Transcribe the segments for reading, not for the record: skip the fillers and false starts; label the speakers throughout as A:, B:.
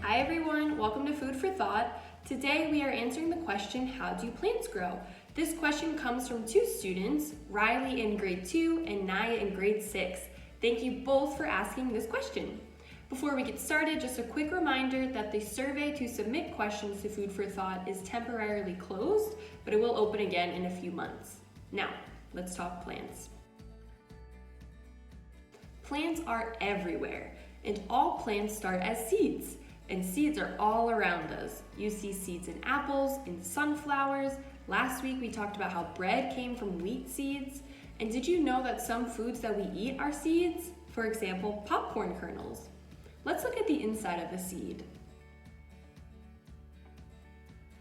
A: Hi everyone, welcome to Food for Thought. Today we are answering the question, how do plants grow? This question comes from two students, Riley in grade 2 and Naya in grade 6. Thank you both for asking this question. Before we get started, just a quick reminder that the survey to submit questions to Food for Thought is temporarily closed, but it will open again in a few months. Now, let's talk plants. Plants are everywhere, and all plants start as seeds. And seeds are all around us. You see seeds in apples, in sunflowers. Last week we talked about how bread came from wheat seeds. And did you know that some foods that we eat are seeds? For example, popcorn kernels. Let's look at the inside of a seed.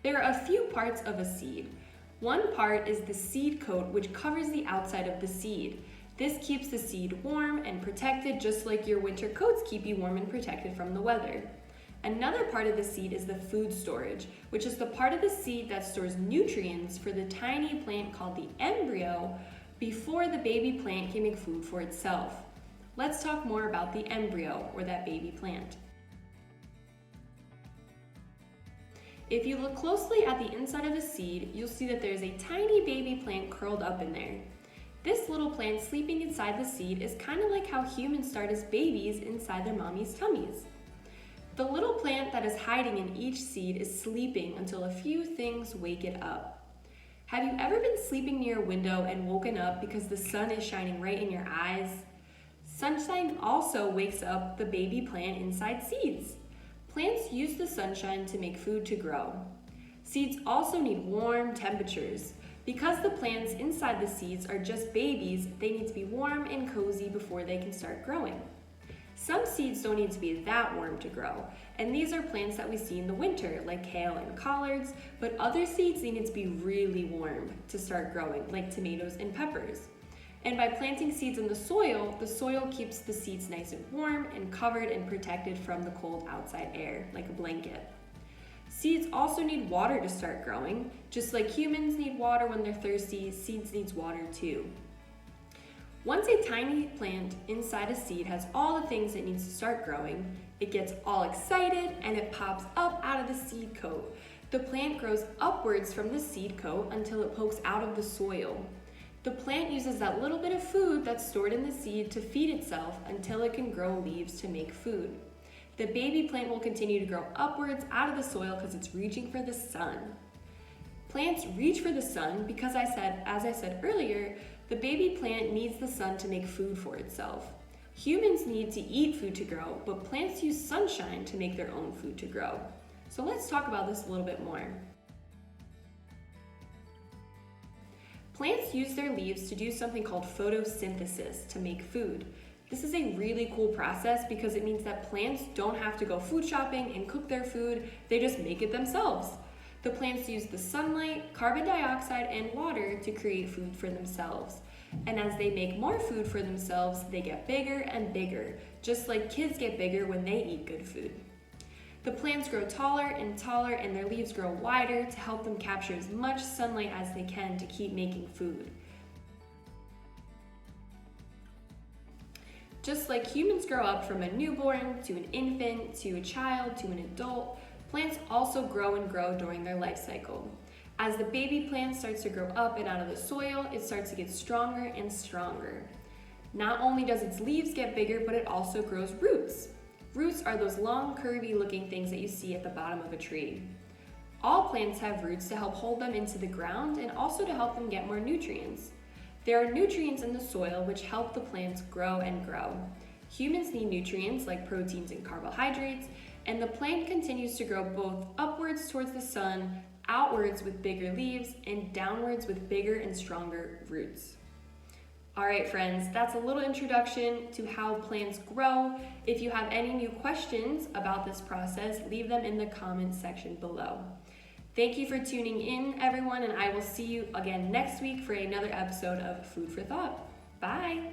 A: There are a few parts of a seed. One part is the seed coat, which covers the outside of the seed. This keeps the seed warm and protected, just like your winter coats keep you warm and protected from the weather. Another part of the seed is the food storage, which is the part of the seed that stores nutrients for the tiny plant called the embryo before the baby plant can make food for itself. Let's talk more about the embryo, or that baby plant. If you look closely at the inside of a seed, you'll see that there's a tiny baby plant curled up in there. This little plant sleeping inside the seed is kind of like how humans start as babies inside their mommy's tummies. The little plant that is hiding in each seed is sleeping until a few things wake it up. Have you ever been sleeping near a window and woken up because the sun is shining right in your eyes? Sunshine also wakes up the baby plant inside seeds. Plants use the sunshine to make food to grow. Seeds also need warm temperatures. Because the plants inside the seeds are just babies, they need to be warm and cozy before they can start growing. Some seeds don't need to be that warm to grow, and these are plants that we see in the winter, like kale and collards, but other seeds need to be really warm to start growing, like tomatoes and peppers. And by planting seeds in the soil keeps the seeds nice and warm and covered and protected from the cold outside air, like a blanket. Seeds also need water to start growing. Just like humans need water when they're thirsty, seeds need water too. Once a tiny plant inside a seed has all the things it needs to start growing, it gets all excited and it pops up out of the seed coat. The plant grows upwards from the seed coat until it pokes out of the soil. The plant uses that little bit of food that's stored in the seed to feed itself until it can grow leaves to make food. The baby plant will continue to grow upwards out of the soil because it's reaching for the sun. Plants reach for the sun because as I said earlier, the baby plant needs the sun to make food for itself. Humans need to eat food to grow, but plants use sunshine to make their own food to grow. So let's talk about this a little bit more. Plants use their leaves to do something called photosynthesis to make food. This is a really cool process because it means that plants don't have to go food shopping and cook their food, they just make it themselves. The plants use the sunlight, carbon dioxide, and water to create food for themselves. And as they make more food for themselves, they get bigger and bigger, just like kids get bigger when they eat good food. The plants grow taller and taller, and their leaves grow wider to help them capture as much sunlight as they can to keep making food. Just like humans grow up from a newborn to an infant to a child to an adult, plants also grow and grow during their life cycle. As the baby plant starts to grow up and out of the soil, it starts to get stronger and stronger. Not only does its leaves get bigger, but it also grows roots. Roots are those long, curvy looking things that you see at the bottom of a tree. All plants have roots to help hold them into the ground and also to help them get more nutrients. There are nutrients in the soil which help the plants grow and grow. Humans need nutrients like proteins and carbohydrates, and the plant continues to grow both upwards towards the sun, outwards with bigger leaves, and downwards with bigger and stronger roots. All right, friends, that's a little introduction to how plants grow. If you have any new questions about this process, leave them in the comments section below. Thank you for tuning in, everyone, and I will see you again next week for another episode of Food for Thought. Bye!